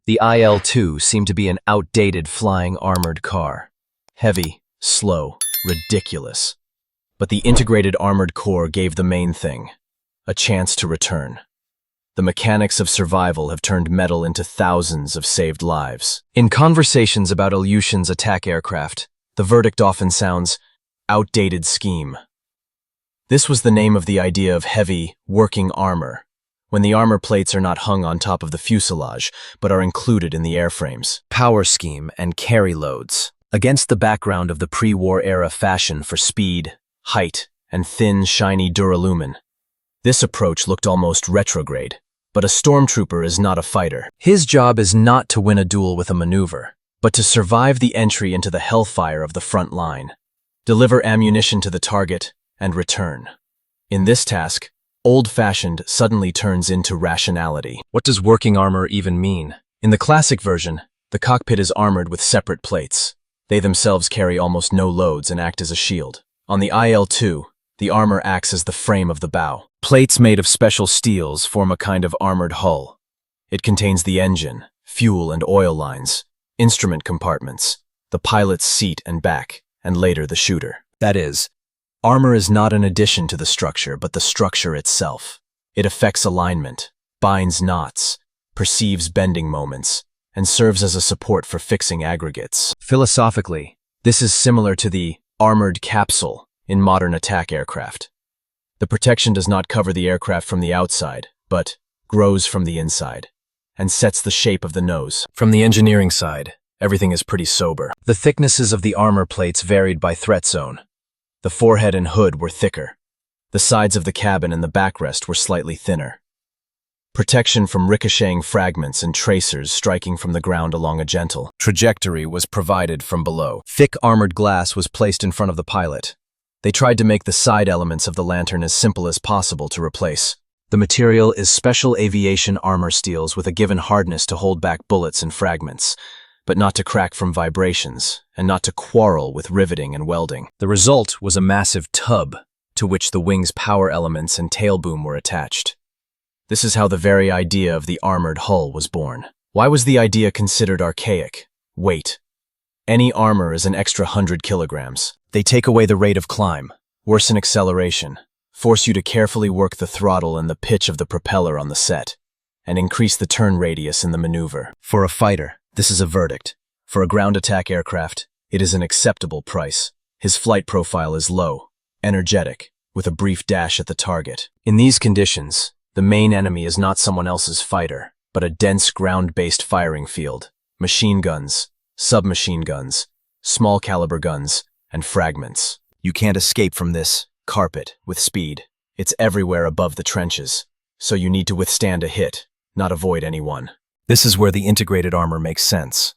The IL-2 seemed to be an outdated flying armored car. Heavy, slow, ridiculous. But the integrated armored core gave the main thing, a chance to return. The mechanics of survival have turned metal into thousands of saved lives. In conversations about Ilyushin's attack aircraft, the verdict often sounds, outdated scheme. This was the name of the idea of heavy, working armor, when the armor plates are not hung on top of the fuselage, but are included in the airframes. Power scheme and carry loads. Against the background of the pre-war era fashion for speed, height, and thin, shiny duralumin, this approach looked almost retrograde. But a stormtrooper is not a fighter. His job is not to win a duel with a maneuver, but to survive the entry into the hellfire of the front line, deliver ammunition to the target, and return. In this task, old-fashioned suddenly turns into rationality. What does working armor even mean? In the classic version, the cockpit is armored with separate plates. They themselves carry almost no loads and act as a shield. On the IL-2, the armor acts as the frame of the bow. Plates made of special steels form a kind of armored hull. It contains the engine, fuel and oil lines, instrument compartments, the pilot's seat and back, and later the shooter. That is, armor is not an addition to the structure, but the structure itself. It affects alignment, binds knots, perceives bending moments, and serves as a support for fixing aggregates. Philosophically, this is similar to the armored capsule in modern attack aircraft. The protection does not cover the aircraft from the outside, but grows from the inside, and sets the shape of the nose. From the engineering side, everything is pretty sober. The thicknesses of the armor plates varied by threat zone. The forehead and hood were thicker. The sides of the cabin and the backrest were slightly thinner. Protection from ricocheting fragments and tracers striking from the ground along a gentle trajectory was provided from below. Thick armored glass was placed in front of the pilot. They tried to make the side elements of the lantern as simple as possible to replace. The material is special aviation armor steels with a given hardness to hold back bullets and fragments, but not to crack from vibrations, and not to quarrel with riveting and welding. The result was a massive tub, to which the wing's power elements and tail boom were attached. This is how the very idea of the armored hull was born. Why was the idea considered archaic? Weight. Any armor is an extra 100 kilograms. They take away the rate of climb, worsen acceleration, force you to carefully work the throttle and the pitch of the propeller on the set, and increase the turn radius in the maneuver. For a fighter, this is a verdict. For a ground attack aircraft, it is an acceptable price. His flight profile is low, energetic, with a brief dash at the target. In these conditions, the main enemy is not someone else's fighter, but a dense ground-based firing field, machine guns, submachine guns, small caliber guns, and fragments. You can't escape from this carpet with speed. It's everywhere above the trenches, so you need to withstand a hit, not avoid any one. This is where the integrated armor makes sense.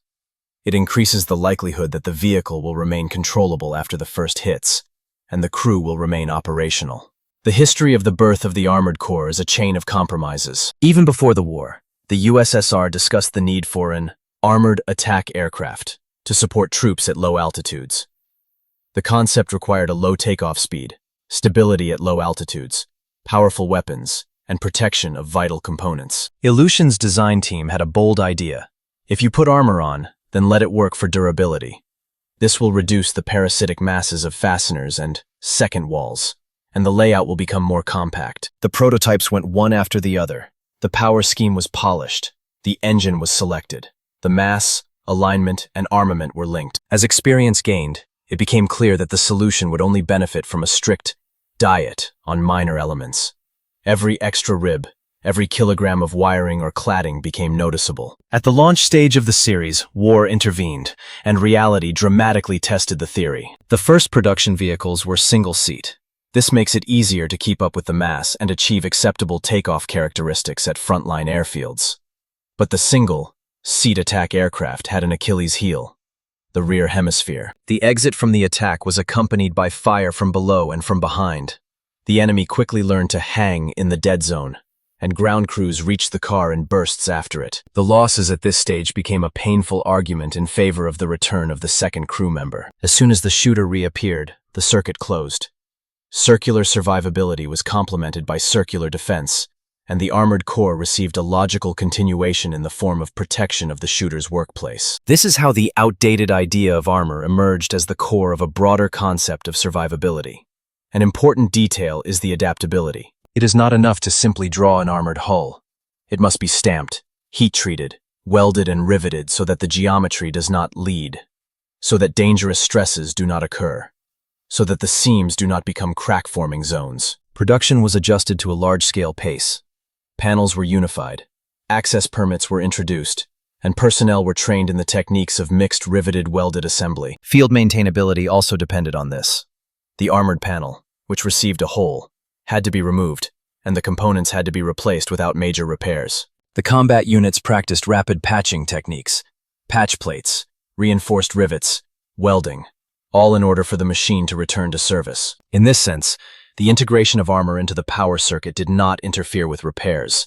It increases the likelihood that the vehicle will remain controllable after the first hits, and the crew will remain operational. The history of the birth of the Armored Corps is a chain of compromises. Even before the war, the USSR discussed the need for an armored attack aircraft to support troops at low altitudes. The concept required a low takeoff speed, stability at low altitudes, powerful weapons, and protection of vital components. Ilyushin's design team had a bold idea. If you put armor on, then let it work for durability. This will reduce the parasitic masses of fasteners and second walls, and the layout will become more compact. The prototypes went one after the other. The power scheme was polished. The engine was selected. The mass, alignment, and armament were linked. As experience gained, it became clear that the solution would only benefit from a strict diet on minor elements. Every extra rib, every kilogram of wiring or cladding became noticeable. At the launch stage of the series, war intervened, and reality dramatically tested the theory. The first production vehicles were single-seat. This makes it easier to keep up with the mass and achieve acceptable takeoff characteristics at frontline airfields. But the single-seat attack aircraft had an Achilles heel: the rear hemisphere. The exit from the attack was accompanied by fire from below and from behind. The enemy quickly learned to hang in the dead zone, and ground crews reached the car in bursts after it. The losses at this stage became a painful argument in favor of the return of the second crew member. As soon as the shooter reappeared, the circuit closed. Circular survivability was complemented by circular defense, and the armored core received a logical continuation in the form of protection of the shooter's workplace. This is how the outdated idea of armor emerged as the core of a broader concept of survivability. An important detail is the adaptability. It is not enough to simply draw an armored hull. It must be stamped, heat-treated, welded and riveted so that the geometry does not lead, so that dangerous stresses do not occur, so that the seams do not become crack-forming zones. Production was adjusted to a large-scale pace. Panels were unified, access permits were introduced, and personnel were trained in the techniques of mixed riveted welded assembly. Field maintainability also depended on this. The armored panel, which received a hole, had to be removed, and the components had to be replaced without major repairs. The combat units practiced rapid patching techniques, patch plates, reinforced rivets, welding, all in order for the machine to return to service. In this sense, the integration of armor into the power circuit did not interfere with repairs,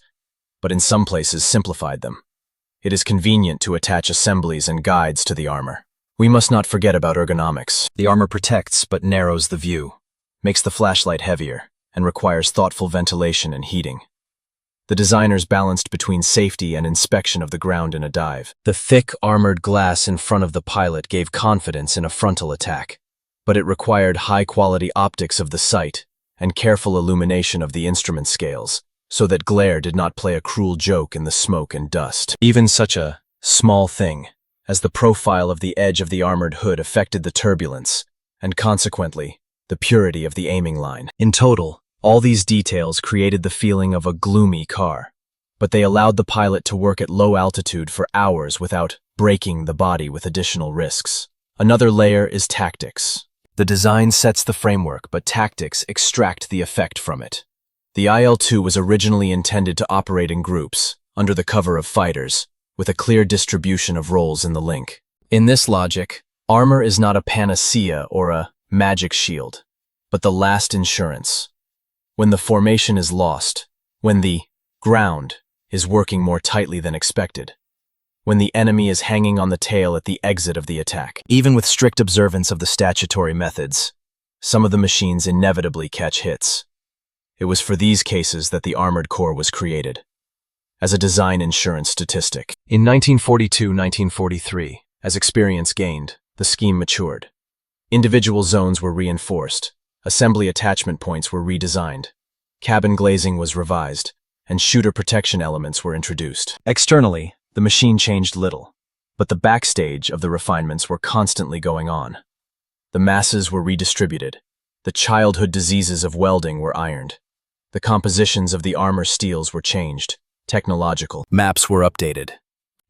but in some places simplified them. It is convenient to attach assemblies and guides to the armor. We must not forget about ergonomics. The armor protects but narrows the view, makes the flashlight heavier, and requires thoughtful ventilation and heating. The designers balanced between safety and inspection of the ground in a dive. The thick, armored glass in front of the pilot gave confidence in a frontal attack, but it required high-quality optics of the sight and careful illumination of the instrument scales, so that glare did not play a cruel joke in the smoke and dust. Even such a small thing as the profile of the edge of the armored hood affected the turbulence, and consequently, the purity of the aiming line. In total, all these details created the feeling of a gloomy car, but they allowed the pilot to work at low altitude for hours without breaking the body with additional risks. Another layer is tactics. The design sets the framework, but tactics extract the effect from it. The IL-2 was originally intended to operate in groups, under the cover of fighters, with a clear distribution of roles in the link. In this logic, armor is not a panacea or a magic shield, but the last insurance. When the formation is lost, when the ground is working more tightly than expected, when the enemy is hanging on the tail at the exit of the attack. Even with strict observance of the statutory methods, some of the machines inevitably catch hits. It was for these cases that the armored core was created, as a design insurance statistic. In 1942-1943, as experience gained, the scheme matured. Individual zones were reinforced, assembly attachment points were redesigned, cabin glazing was revised, and shooter protection elements were introduced. Externally, the machine changed little, but the backstage of the refinements were constantly going on. The masses were redistributed, the childhood diseases of welding were ironed, the compositions of the armor steels were changed, technological maps were updated.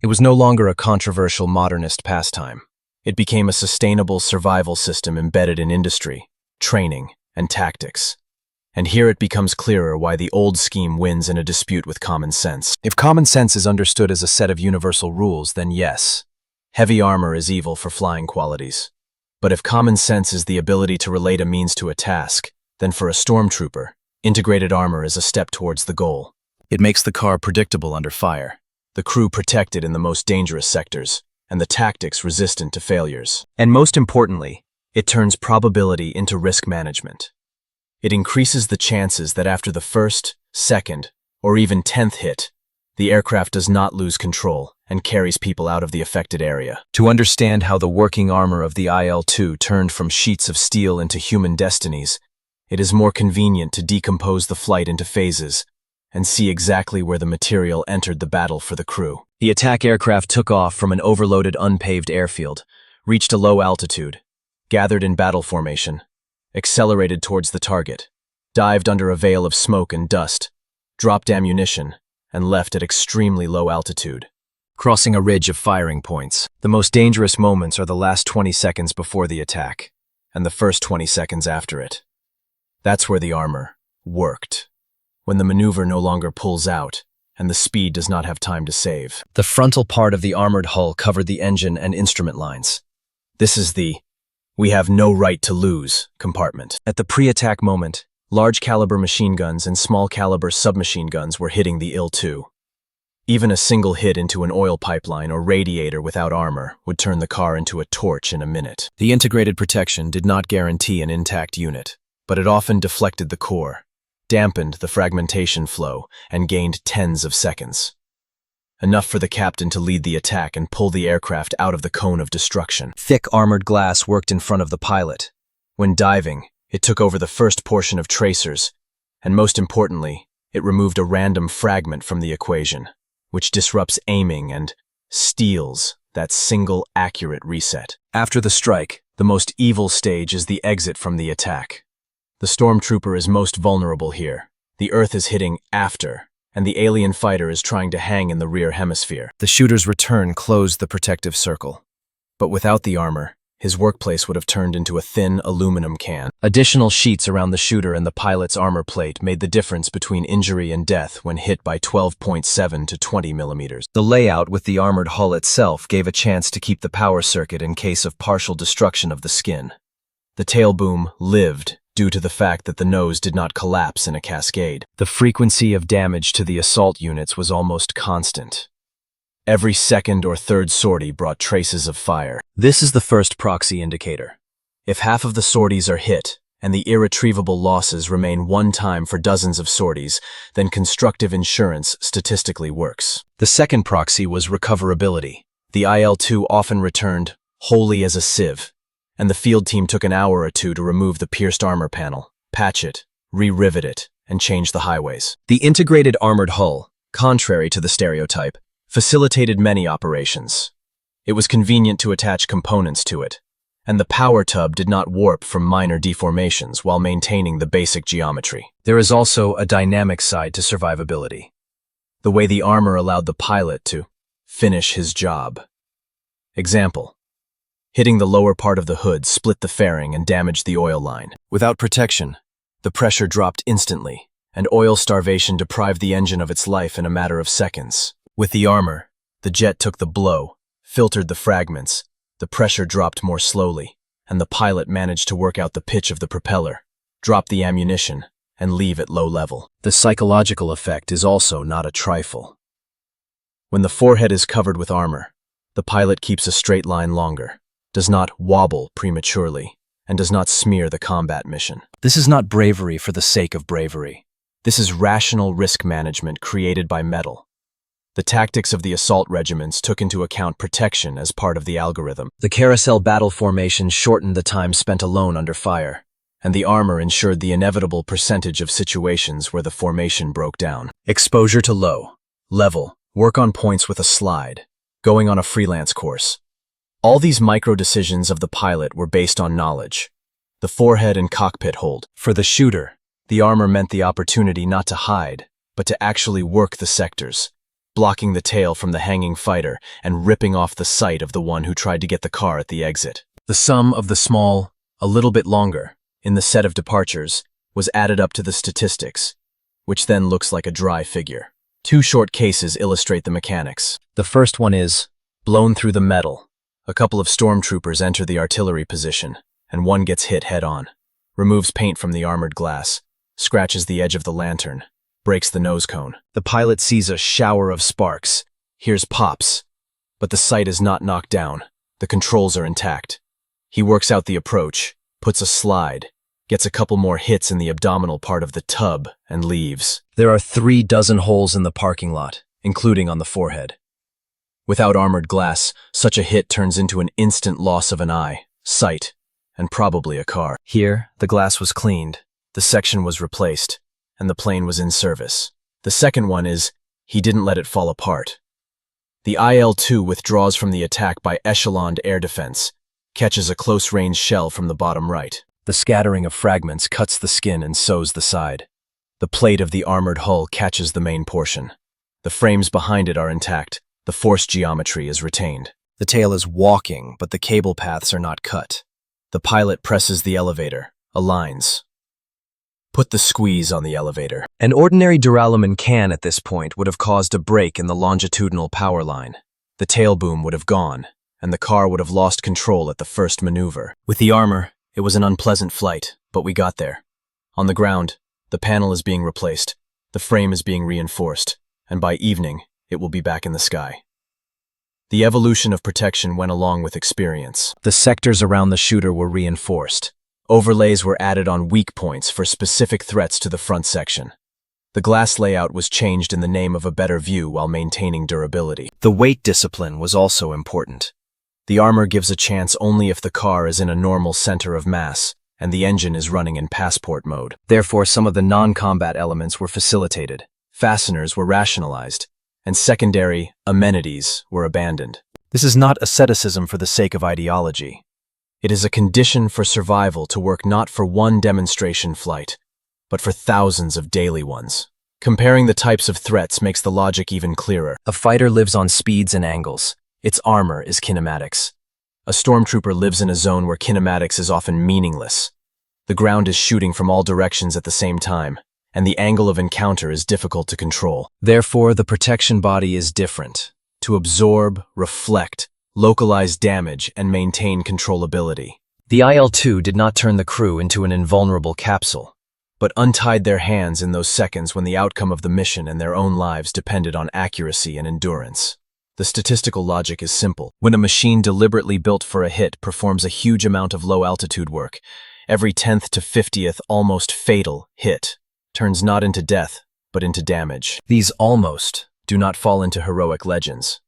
It was no longer a controversial modernist pastime. It became a sustainable survival system embedded in industry, training, and tactics. And here it becomes clearer why the old scheme wins in a dispute with common sense. If common sense is understood as a set of universal rules, then yes, heavy armor is evil for flying qualities. But if common sense is the ability to relate a means to a task, then for a stormtrooper, integrated armor is a step towards the goal. It makes the car predictable under fire, the crew protected in the most dangerous sectors, and the tactics resistant to failures. And most importantly, it turns probability into risk management. It increases the chances that after the first, second, or even 10th hit, the aircraft does not lose control and carries people out of the affected area. To understand how the working armor of the IL-2 turned from sheets of steel into human destinies, it is more convenient to decompose the flight into phases and see exactly where the material entered the battle for the crew. The attack aircraft took off from an overloaded unpaved airfield, reached a low altitude, gathered in battle formation, accelerated towards the target, dived under a veil of smoke and dust, dropped ammunition, and left at extremely low altitude, crossing a ridge of firing points. The most dangerous moments are the last 20 seconds before the attack, and the first 20 seconds after it. That's where the armor worked, when the maneuver no longer pulls out, and the speed does not have time to save. The frontal part of the armored hull covered the engine and instrument lines. This is the "we have no right to lose" compartment. At the pre-attack moment, large-caliber machine guns and small-caliber submachine guns were hitting the IL-2. Even a single hit into an oil pipeline or radiator without armor would turn the car into a torch in a minute. The integrated protection did not guarantee an intact unit, but it often deflected the core, dampened the fragmentation flow, and gained tens of seconds. Enough for the captain to lead the attack and pull the aircraft out of the cone of destruction. Thick armored glass worked in front of the pilot. When diving, it took over the first portion of tracers, and most importantly, it removed a random fragment from the equation, which disrupts aiming and steals that single accurate reset. After the strike, the most evil stage is the exit from the attack. The stormtrooper is most vulnerable here. The Earth is hitting after, and the alien fighter is trying to hang in the rear hemisphere. The shooter's return closed the protective circle. But without the armor, his workplace would have turned into a thin aluminum can. Additional sheets around the shooter and the pilot's armor plate made the difference between injury and death when hit by 12.7 to 20 millimeters. The layout with the armored hull itself gave a chance to keep the power circuit in case of partial destruction of the skin. The tail boom lived due to the fact that the nose did not collapse in a cascade. The frequency of damage to the assault units was almost constant. Every second or third sortie brought traces of fire. This is the first proxy indicator. If half of the sorties are hit, and the irretrievable losses remain one time for dozens of sorties, then constructive insurance statistically works. The second proxy was recoverability. The IL-2 often returned wholly as a sieve, and the field team took an hour or two to remove the pierced armor panel, patch it, re-rivet it, and change the highways. The integrated armored hull, contrary to the stereotype, facilitated many operations. It was convenient to attach components to it, and the power tub did not warp from minor deformations while maintaining the basic geometry. There is also a dynamic side to survivability. The way the armor allowed the pilot to finish his job. Example: hitting the lower part of the hood split the fairing and damaged the oil line. Without protection, the pressure dropped instantly, and oil starvation deprived the engine of its life in a matter of seconds. With the armor, the jet took the blow, filtered the fragments, the pressure dropped more slowly, and the pilot managed to work out the pitch of the propeller, drop the ammunition, and leave at low level. The psychological effect is also not a trifle. When the forehead is covered with armor, the pilot keeps a straight line longer, does not wobble prematurely, and does not smear the combat mission. This is not bravery for the sake of bravery. This is rational risk management created by metal. The tactics of the assault regiments took into account protection as part of the algorithm. The carousel battle formation shortened the time spent alone under fire, and the armor ensured the inevitable percentage of situations where the formation broke down. Exposure to low, level, work on points with a slide, going on a freelance course. All these micro-decisions of the pilot were based on knowledge. The forehead and cockpit hold. For the shooter, the armor meant the opportunity not to hide, but to actually work the sectors, blocking the tail from the hanging fighter and ripping off the sight of the one who tried to get the car at the exit. The sum of the small, a little bit longer, in the set of departures, was added up to the statistics, which then looks like a dry figure. Two short cases illustrate the mechanics. The first one is blown through the metal. A couple of stormtroopers enter the artillery position, and one gets hit head-on, removes paint from the armored glass, scratches the edge of the lantern, breaks the nose cone. The pilot sees a shower of sparks, hears pops, but the sight is not knocked down. The controls are intact. He works out the approach, puts a slide, gets a couple more hits in the abdominal part of the tub, and leaves. There are 36 holes in the parking lot, including on the forehead. Without armored glass, such a hit turns into an instant loss of an eye, sight, and probably a car. Here, the glass was cleaned, the section was replaced, and the plane was in service. The second one is, he didn't let it fall apart. The IL-2 withdraws from the attack by echeloned air defense, catches a close-range shell from the bottom right. The scattering of fragments cuts the skin and sews the side. The plate of the armored hull catches the main portion. The frames behind it are intact. The force geometry is retained. The tail is walking, but the cable paths are not cut. The pilot presses the elevator, aligns. Put the squeeze on the elevator. An ordinary duralumin can at this point would have caused a break in the longitudinal power line. The tail boom would have gone, and the car would have lost control at the first maneuver. With the armor, it was an unpleasant flight, but we got there. On the ground, the panel is being replaced, the frame is being reinforced, and by evening, it will be back in the sky. The evolution of protection went along with experience. The sectors around the shooter were reinforced. Overlays were added on weak points for specific threats to the front section. The glass layout was changed in the name of a better view while maintaining durability. The weight discipline was also important. The armor gives a chance only if the car is in a normal center of mass and the engine is running in passport mode. Therefore, some of the non-combat elements were facilitated, fasteners were rationalized, and secondary amenities were abandoned. This is not asceticism for the sake of ideology. It is a condition for survival to work not for one demonstration flight, but for thousands of daily ones. Comparing the types of threats makes the logic even clearer. A fighter lives on speeds and angles. Its armor is kinematics. A stormtrooper lives in a zone where kinematics is often meaningless. The ground is shooting from all directions at the same time, and the angle of encounter is difficult to control. Therefore, the protection body is different, to absorb, reflect, localize damage, and maintain controllability. The IL-2 did not turn the crew into an invulnerable capsule, but untied their hands in those seconds when the outcome of the mission and their own lives depended on accuracy and endurance. The statistical logic is simple. When a machine deliberately built for a hit performs a huge amount of low-altitude work, every 10th to 50th almost fatal hit turns not into death, but into damage. These almost do not fall into heroic legends,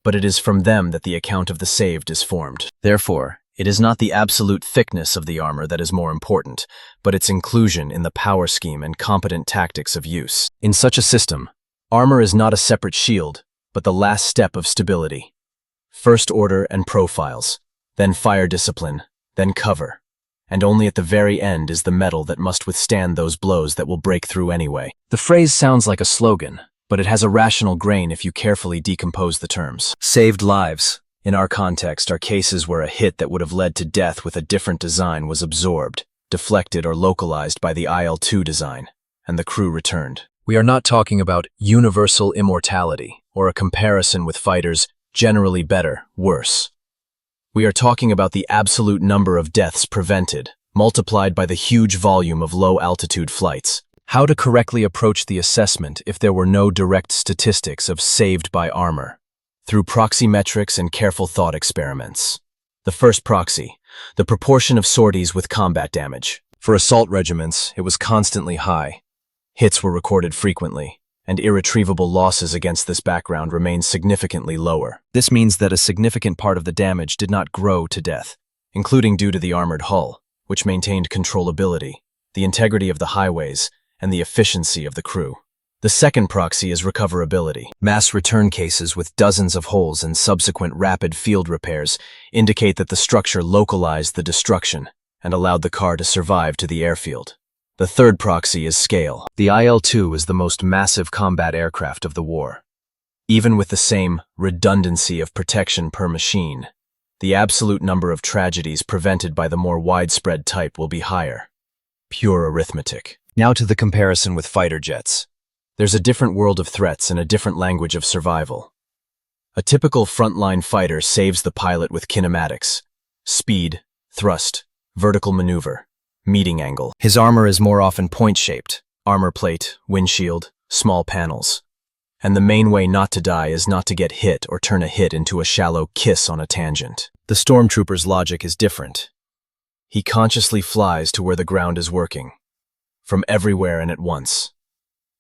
but it is from them that the account of the saved is formed. Therefore, it is not the absolute thickness of the armor that is more important, but its inclusion in the power scheme and competent tactics of use. In such a system, armor is not a separate shield, but the last step of stability. First order and profiles, then fire discipline, then cover. And only at the very end is the metal that must withstand those blows that will break through anyway. The phrase sounds like a slogan, but it has a rational grain if you carefully decompose the terms. Saved lives, in our context, are cases where a hit that would have led to death with a different design was absorbed, deflected, or localized by the IL-2 design, and the crew returned. We are not talking about universal immortality, or a comparison with fighters generally better, worse. We are talking about the absolute number of deaths prevented, multiplied by the huge volume of low-altitude flights. How to correctly approach the assessment if there were no direct statistics of saved by armor? Through proxy metrics and careful thought experiments. The first proxy, the proportion of sorties with combat damage. For assault regiments, it was constantly high. Hits were recorded frequently, and irretrievable losses against this background remained significantly lower. This means that a significant part of the damage did not grow to death, including due to the armored hull, which maintained controllability, the integrity of the highways, and the efficiency of the crew. The second proxy is recoverability. Mass return cases with dozens of holes and subsequent rapid field repairs indicate that the structure localized the destruction and allowed the car to survive to the airfield. The third proxy is scale. The IL-2 is the most massive combat aircraft of the war. Even with the same redundancy of protection per machine, the absolute number of tragedies prevented by the more widespread type will be higher. Pure arithmetic. Now to the comparison with fighter jets. There's a different world of threats and a different language of survival. A typical frontline fighter saves the pilot with kinematics, speed, thrust, vertical maneuver, meeting angle. His armor is more often point-shaped, armor plate, windshield, small panels. And the main way not to die is not to get hit or turn a hit into a shallow kiss on a tangent. The stormtrooper's logic is different. He consciously flies to where the ground is working, from everywhere and at once,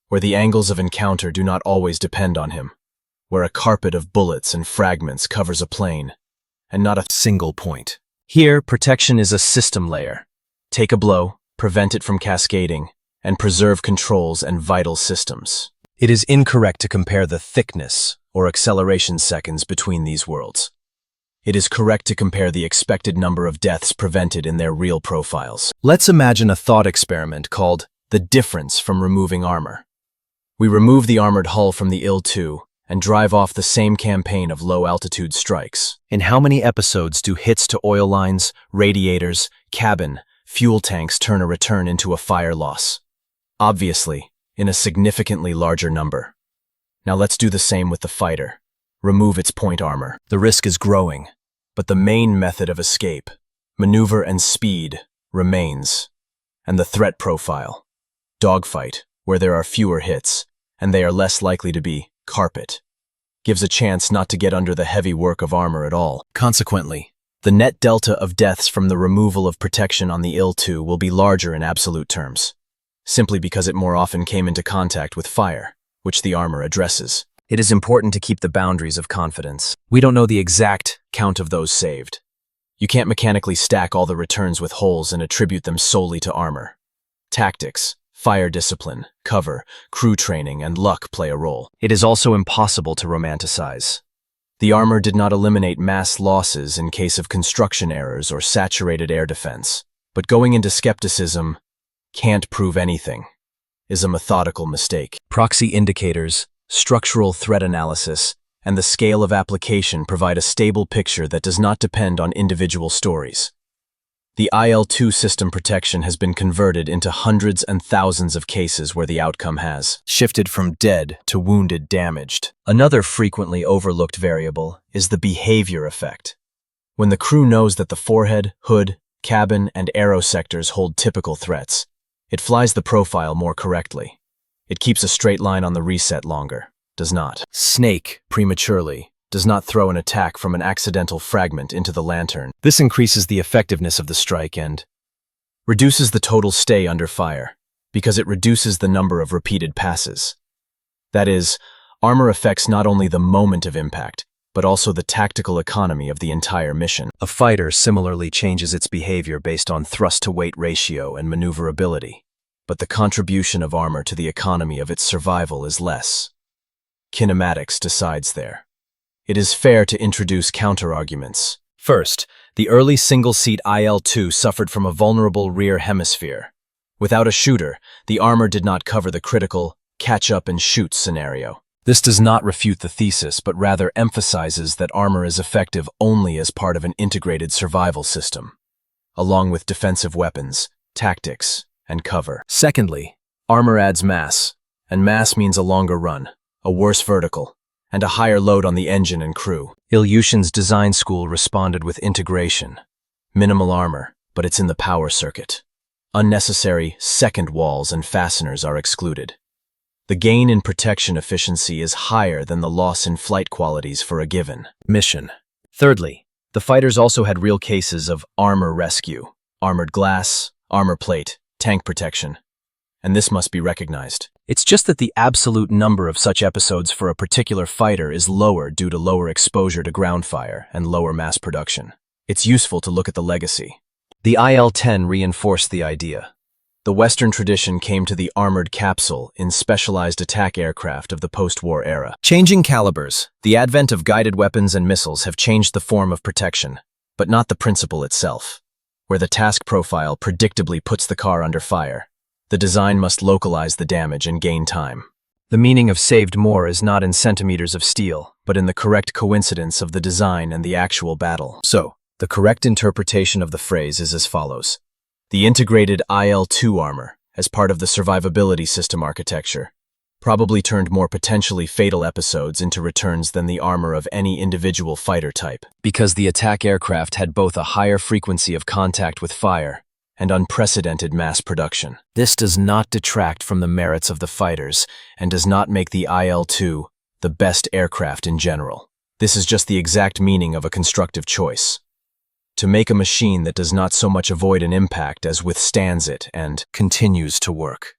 where the angles of encounter do not always depend on him, where a carpet of bullets and fragments covers a plane, and not a single point. Here, protection is a system layer. Take a blow, prevent it from cascading, and preserve controls and vital systems. It is incorrect to compare the thickness or acceleration seconds between these worlds. It is correct to compare the expected number of deaths prevented in their real profiles. Let's imagine a thought experiment called the difference from removing armor. We remove the armored hull from the IL-2 and drive off the same campaign of low-altitude strikes. In how many episodes do hits to oil lines, radiators, cabin, fuel tanks turn a return into a fire loss? Obviously, in a significantly larger number. Now let's do the same with the fighter. Remove its point armor. The risk is growing, but the main method of escape, maneuver and speed, remains. And the threat profile, dogfight, where there are fewer hits, and they are less likely to be carpet, gives a chance not to get under the heavy work of armor at all. Consequently, The net delta of deaths from the removal of protection on the Il-2 will be larger in absolute terms, simply because it more often came into contact with fire, which the armor addresses. It is important to keep the boundaries of confidence. We don't know the exact count of those saved. You can't mechanically stack all the returns with holes and attribute them solely to armor. Tactics, fire discipline, cover, crew training, and luck play a role. It is also impossible to romanticize. The armor did not eliminate mass losses in case of construction errors or saturated air defense, but going into skepticism, can't prove anything, is a methodical mistake. Proxy indicators, structural threat analysis, and the scale of application provide a stable picture that does not depend on individual stories. The IL-2 system protection has been converted into hundreds and thousands of cases where the outcome has shifted from dead to wounded damaged. Another frequently overlooked variable is the behavior effect. When the crew knows that the forehead, hood, cabin, and aero sectors hold typical threats, it flies the profile more correctly. It keeps a straight line on the reset longer, does not snake prematurely, does not throw an attack from an accidental fragment into the lantern. This increases the effectiveness of the strike and reduces the total stay under fire, because it reduces the number of repeated passes. That is, armor affects not only the moment of impact, but also the tactical economy of the entire mission. A fighter similarly changes its behavior based on thrust-to-weight ratio and maneuverability, but the contribution of armor to the economy of its survival is less. Kinematics decides there. It is fair to introduce counterarguments. First, the early single-seat IL-2 suffered from a vulnerable rear hemisphere. Without a shooter, the armor did not cover the critical catch-up-and-shoot scenario. This does not refute the thesis, but rather emphasizes that armor is effective only as part of an integrated survival system, along with defensive weapons, tactics, and cover. Secondly, armor adds mass, and mass means a longer run, a worse vertical, and a higher load on the engine and crew. Ilyushin's design school responded with integration. Minimal armor, but it's in the power circuit. Unnecessary second walls and fasteners are excluded. The gain in protection efficiency is higher than the loss in flight qualities for a given mission. Thirdly, the fighters also had real cases of armor rescue, armored glass, armor plate, tank protection, and this must be recognized. It's just that the absolute number of such episodes for a particular fighter is lower due to lower exposure to ground fire and lower mass production. It's useful to look at the legacy. The IL-10 reinforced the idea. The Western tradition came to the armored capsule in specialized attack aircraft of the post-war era. Changing calibers, the advent of guided weapons and missiles have changed the form of protection, but not the principle itself. Where the task profile predictably puts the car under fire, the design must localize the damage and gain time. The meaning of saved more is not in centimeters of steel, but in the correct coincidence of the design and the actual battle. So, the correct interpretation of the phrase is as follows. The integrated IL-2 armor, as part of the survivability system architecture, probably turned more potentially fatal episodes into returns than the armor of any individual fighter type, because the attack aircraft had both a higher frequency of contact with fire and unprecedented mass production. This does not detract from the merits of the fighters and does not make the IL-2 the best aircraft in general. This is just the exact meaning of a constructive choice. To make a machine that does not so much avoid an impact as withstands it and continues to work.